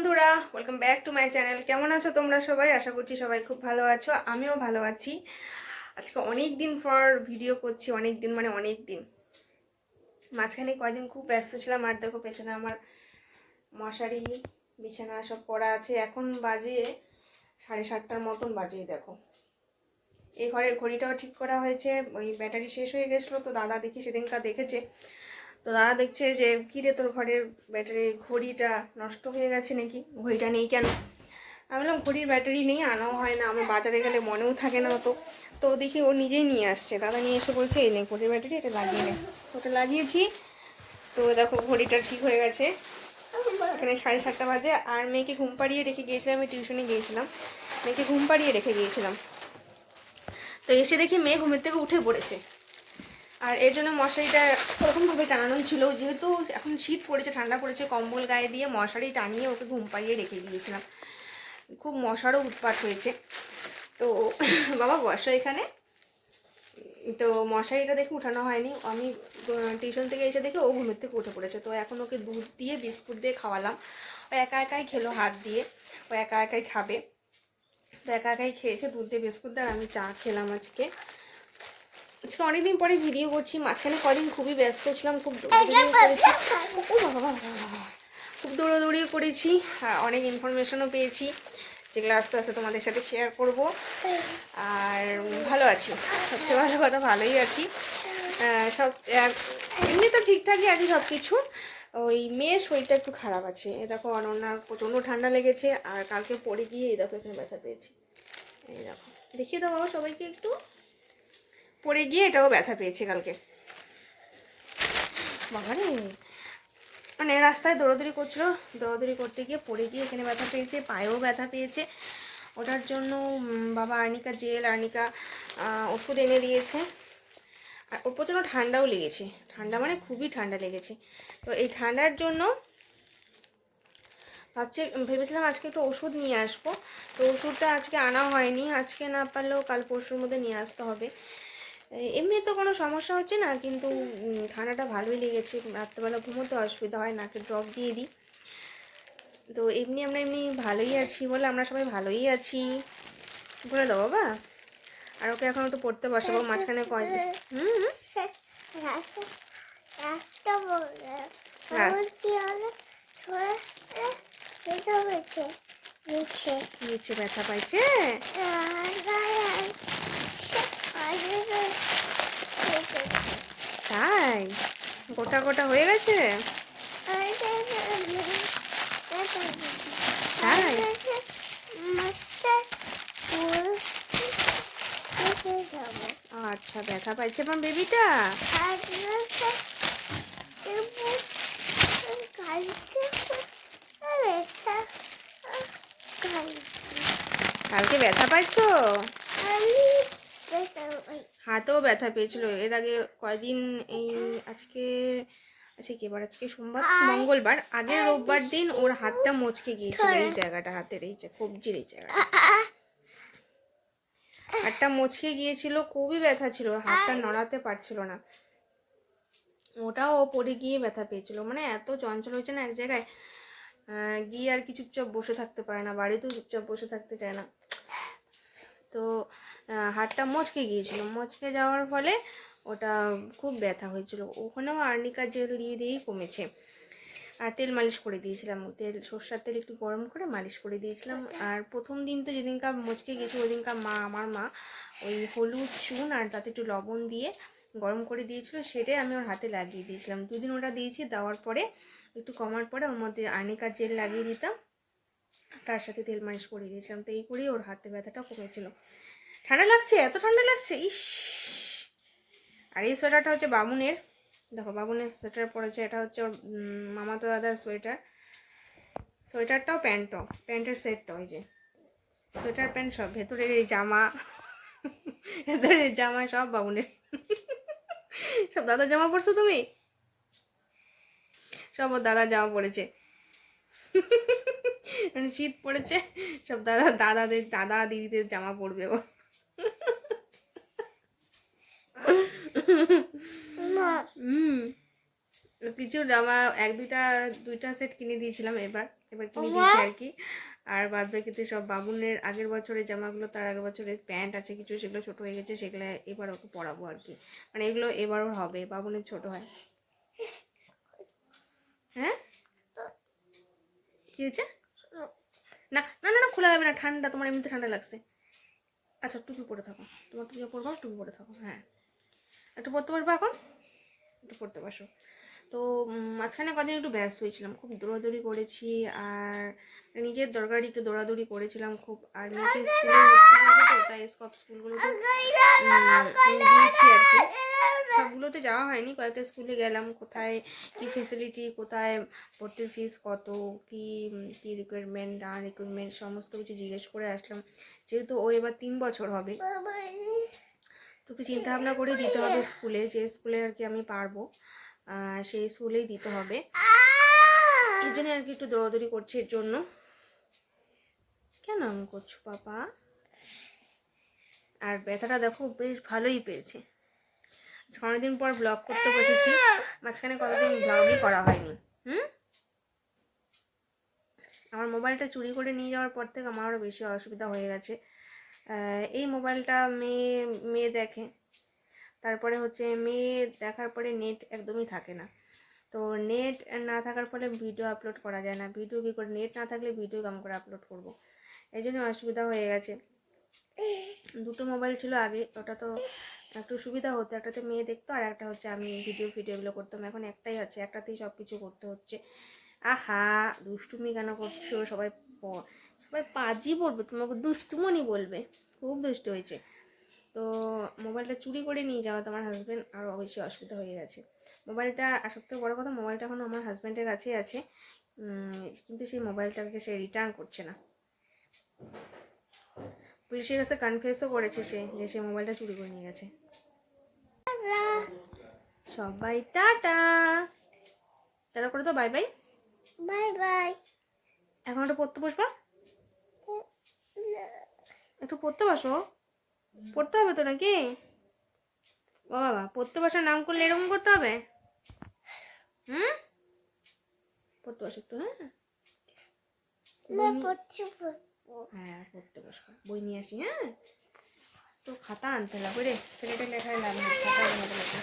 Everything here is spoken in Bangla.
বন্ধুরা, welcome back to my channel. কেমন আছো তোমরা সবাই? আশা করছি সবাই খুব ভালো আছো, আমিও ভালো আছি। আজকে অনেক দিন পর ভিডিও করছি, অনেক দিন মানে অনেক দিন। মাঝখানে কয়দিন খুব ব্যস্ত ছিলাম। আর দেখো পেছনে আমার মশারি বিছানা সব পড়া আছে। এখন বাজে 7:30টার মতন বাজে। দেখো এই ঘরের ঘড়িটাও ঠিক করা হয়েছে। ওই ব্যাটারি শেষ হয়ে গেছিলো, তো দাদা দেখি সেদিনকার দেখেছে। তো দাদা দেখছে যে কিরে তোর ঘরের ব্যাটারি ঘড়িটা নষ্ট হয়ে গেছে নাকি, ঘড়িটা নেই কেন? আমি বললাম ঘড়ির ব্যাটারি নেই, আনাও হয় না, আমি বাজারে গেলে মনেও থাকে না অত। তো দেখি ও নিজেই নিয়ে আসছে, দাদা নিয়ে এসে বলছে এই নেই ঘড়ির ব্যাটারি, এটা লাগিয়ে নে। ওটা লাগিয়েছি, তো দেখো ঘড়িটা ঠিক হয়ে গেছে। এখানে 7:30 বাজে। আর মেয়েকে ঘুম পাড়িয়ে রেখে গিয়েছিলাম, আমি টিউশনে গিয়েছিলাম, মেয়েকে ঘুম পাড়িয়ে রেখে গিয়েছিলাম। তো এসে দেখি মেয়ে ঘুমের থেকে উঠে পড়েছে। আর এর জন্য মশারিটা ওরকমভাবে টানানো ছিল, যেহেতু এখন শীত পড়েছে, ঠান্ডা পড়েছে, কম্বল গায়ে দিয়ে মশারি টানিয়ে ওকে ঘুম পাড়িয়ে রেখে গিয়েছিলাম। খুব মশারও উৎপাত হয়েছে। তো বাবা বসো এখানে। তো মশারিটা দেখে উঠানো হয়নি, আমি টিউশন থেকে এসে দেখে ও ঘুমের থেকে উঠে পড়েছে। তো এখন ওকে দুধ দিয়ে বিস্কুট দিয়ে খাওয়ালাম। ও একা একাই খেলো হাত দিয়ে, ও একা একাই খাবে। তো একা একাই খেয়েছে দুধ দিয়ে বিস্কুট দিয়ে। আর আমি চা খেলাম। আজকে অনেকদিন পরে ভিডিও করছি, মাঝখানে কদিন খুবই ব্যস্ত ছিলাম, খুব খুব দৌড়াদৌড়িও করেছি, অনেক ইনফরমেশনও পেয়েছি, যেগুলো আস্তে আস্তে তোমাদের সাথে শেয়ার করব। আর ভালো আছি, সবচেয়ে ভালো কথা ভালোই আছি। সব এমনি তো ঠিকঠাকই আছে সব কিছু। ওই মেয়ের শরীরটা একটু খারাপ আছে। এ দেখো অনন্যার প্রচণ্ড ঠান্ডা লেগেছে, আর কালকে পড়ে গিয়ে এই দেখো এখানে ব্যথা পেয়েছি। এই দেখো দেখিয়ে দাও বাবা সবাইকে একটু। পড়ে গিয়ে এটাও ব্যথা পেয়েছে কালকে। বাবারে, মানে রাস্তায় দৌড়াদৌড়ি করছিল, দৌড়াদৌড়ি করতে গিয়ে পড়ে গিয়ে এখানে ব্যথা পেয়েছে, পায়েও ব্যথা পেয়েছে। ওটার জন্য বাবা আর্নিকা জেল, আর্নিকা ওষুধ এনে দিয়েছে। আর ওর প্রচণ্ড ঠান্ডাও লেগেছে, ঠান্ডা মানে খুবই ঠান্ডা লেগেছে। তো এই ঠান্ডার জন্য ভেবেছিলাম আজকে একটু ওষুধ নিয়ে আসবো। তো ওষুধটা আজকে আনা হয়নি, আজকে না পারলেও কাল পরশুর মধ্যে নিয়ে আসতে হবে। এমনি তো কোনো সমস্যা হচ্ছে না, কিন্তু ঠান্ডাটা ভালোই লেগেছে। রাত্রেবেলা ঘুমোতে অসুবিধা হয়, নাকে ড্রপ দিয়ে দিই। তো এমনি আমরা ভালোই আছি বলে, আমরা সবাই ভালোই আছি বলে দাও বাবা। আর ওকে এখন একটু পড়তে বসাবো। মাঝখানে নিচে ব্যথা পাইছে, তাই গোটা গোটা হয়ে গেছে, তাই আচ্ছা ব্যথা পাইছে আমার বেবিটা। কালকে ব্যথা পাইছো? হাতেও ব্যথা পেয়েছিল এর আগে কয়দিন। এই আজকে কি বার? আজকে সোমবার, মঙ্গলবার, আগের রোববার দিন ওর হাতটা মচকে গিয়েছিল, এই জায়গাটা, হাতের এই যে কবজির এই জায়গাটা, হাতটা মচকে গিয়েছিল, খুবই ব্যথা ছিল, হাতটা নড়াতে পারছিল না। ওটাও ও পড়ে গিয়ে ব্যথা পেয়েছিল, মানে এত চঞ্চল হয়েছে না এক জায়গায় গিয়ে আর কি চুপচাপ বসে থাকতে পারে না, বাড়িতেও চুপচাপ বসে থাকতে চায় না। তো হাতটা মচকে গিয়েছিল, মচকে যাওয়ার ফলে ওটা খুব ব্যথা হয়েছিল। ওখানেও আর্নিকা জেল দিয়ে দিয়েই কমেছে। আর তেল মালিশ করে দিয়েছিলাম, সর্ষার তেল একটু গরম করে মালিশ করে দিয়েছিলাম। আর প্রথম দিন তো যেদিনকার মচকে গেছে ওই দিনকার আমার মা ওই হলুদ চুন আর তাতে একটু লবণ দিয়ে গরম করে দিয়েছিল, সেটাই আমি ওর হাতে লাগিয়ে দিয়েছিলাম। 2 দিন ওটা দিয়েছি, দেওয়ার পরে একটু কমার পরে ওর মধ্যে আর্নিকা জেল লাগিয়ে দিতাম, তার সাথে তেল মালিশ করে দিয়েছিলাম। তো এই করেই ওর হাতে ব্যথাটা কমেছিল। ঠান্ডা লাগছে, এত ঠান্ডা লাগছে, ইস। আর এই সোয়েটারটা হচ্ছে বাবুনের, দেখো বাবুনের সোয়েটার পরেছে, এটা হচ্ছে ওর মামাতো দাদার সোয়েটার। সোয়েটারটাও প্যান্টের সেটটা, ওই যে সোয়েটার প্যান্ট সব, ভেতরের এই জামা, ভেতরের জামা সব বাবুনের। সব দাদা জামা পরছো তুমি? সব ওর দাদা জামা পড়েছে, শীত পড়েছে, সব দাদা দিদিদের জামা পরবে ও। কিছু জামা দুইটা সেট কিনে দিয়েছিলাম এবার, এবার কিনে দিয়েছি আর কি। আর বাদ বাকিতে সব বাবুনের আগের বছরের জামাগুলো, তার আগের বছরের প্যান্ট আছে কিছু, সেগুলো ছোটো হয়ে গেছে, সেগুলো এবার ওকে পরাবো আর কি। মানে এগুলো এবারও হবে, বাবুনের ছোট হয়। হ্যাঁ কী হয়েছে? না না না না, খোলা যাবে না, ঠান্ডা, তোমার এমনিতে ঠান্ডা লাগছে। আচ্ছা টুপি পরে থাকো, তোমার টুপি পরবো, টুপি পরে থাকো। হ্যাঁ একটু পরতে পারবো এখন, একটু পরতে পারছো। তো মাঝখানে কদিন একটু ব্যস্ত হয়েছিলাম, খুব দৌড়াদৌড়ি করেছি, আর নিজের দরকারি একটু দৌড়াদৌড়ি করেছিলাম খুব। আর মেয়েকে স্কুলে ভর্তি করবো, তো তাই সব স্কুলগুলোতে দিয়েছি আর কি। সবগুলোতে যাওয়া হয়নি, কয়েকটা স্কুলে গেলাম, কোথায় কি ফেসিলিটি, কোথায় ভর্তির ফিস কত, কি কি রিকোয়ারমেন্ট না রিকোয়ারমেন্ট, সমস্ত কিছু জিজ্ঞেস করে আসলাম। যেহেতু ও এবার 3 বছর হবে, তো একটু চিন্তা ভাবনা করেই দিতে হবে স্কুলে, যে স্কুলে আর কি আমি পারবো সেই স্কুলেই দিতে হবে। এই জন্য আর কি একটু দৌড়াদৌড়ি করছে এর জন্য। কেন আমি করছো পাপা? আর ব্যথাটা দেখো বেশ ভালোই পেয়েছে। অনেকদিন পর ব্লগ করতে বসেছি, মাঝখানে কতদিন ব্লগই করা হয়নি। আমার মোবাইলটা চুরি করে নিয়ে যাওয়ার পর থেকে আমার আরও বেশি অসুবিধা হয়ে গেছে। এই মোবাইলটা মেয়ে দেখে, তারপরে হচ্ছে মেয়ে দেখার পরে নেট একদমই থাকে না। তো নেট না থাকার ফলে ভিডিও আপলোড করা যায় না। ভিডিও কী করে, নেট না থাকলে ভিডিও কেমন করে আপলোড করব, এই জন্য অসুবিধা হয়ে গেছে। দুটো মোবাইল ছিল আগে, ওটা তো একটু সুবিধা হতো, একটাতে মেয়ে দেখতো আর একটা হচ্ছে আমি ভিডিওগুলো করতাম। এখন একটাই আছে, একটাতেই সব কিছু করতে হচ্ছে। আহা দুষ্টুমি কেন করছো? সবাই পাজি বলবে, তোমাকে দুষ্টুমনি বলবে, খুব দুষ্ট হয়েছে। তো মোবাইলটা চুরি করে নিয়ে যাওয়া তো আমার হাজব্যান্ড আরও বেশি অসুবিধা হয়ে গেছে। মোবাইলটা, আর সবথেকে বড়ো কথা, মোবাইলটা এখন আমার হাজব্যান্ডের কাছেই আছে, কিন্তু সেই মোবাইলটাকে সে রিটার্ন করছে না। পুলিশের কাছে কনফেসও করেছে সে, যে সে মোবাইলটা চুরি করে নিয়ে গেছে। সবাই টাটা, তারা করে তো বাই বাই। Bye bye. এখন একটু পড়তে বসবা, একটু পড়তে বসো, পড়তে হবে তো নাকি? ও বাবা, পড়তে বসার নাম করলে এরকম করতে হবে? পড়তে বসো তো। হ্যাঁ হ্যাঁ পড়তে বসবো, বই নিয়ে আসি। হ্যাঁ তো খাতা আনতে লাগবে রে, ছেলেটা লেখায় লাভ নেই, খাতা আনতে লাগবে।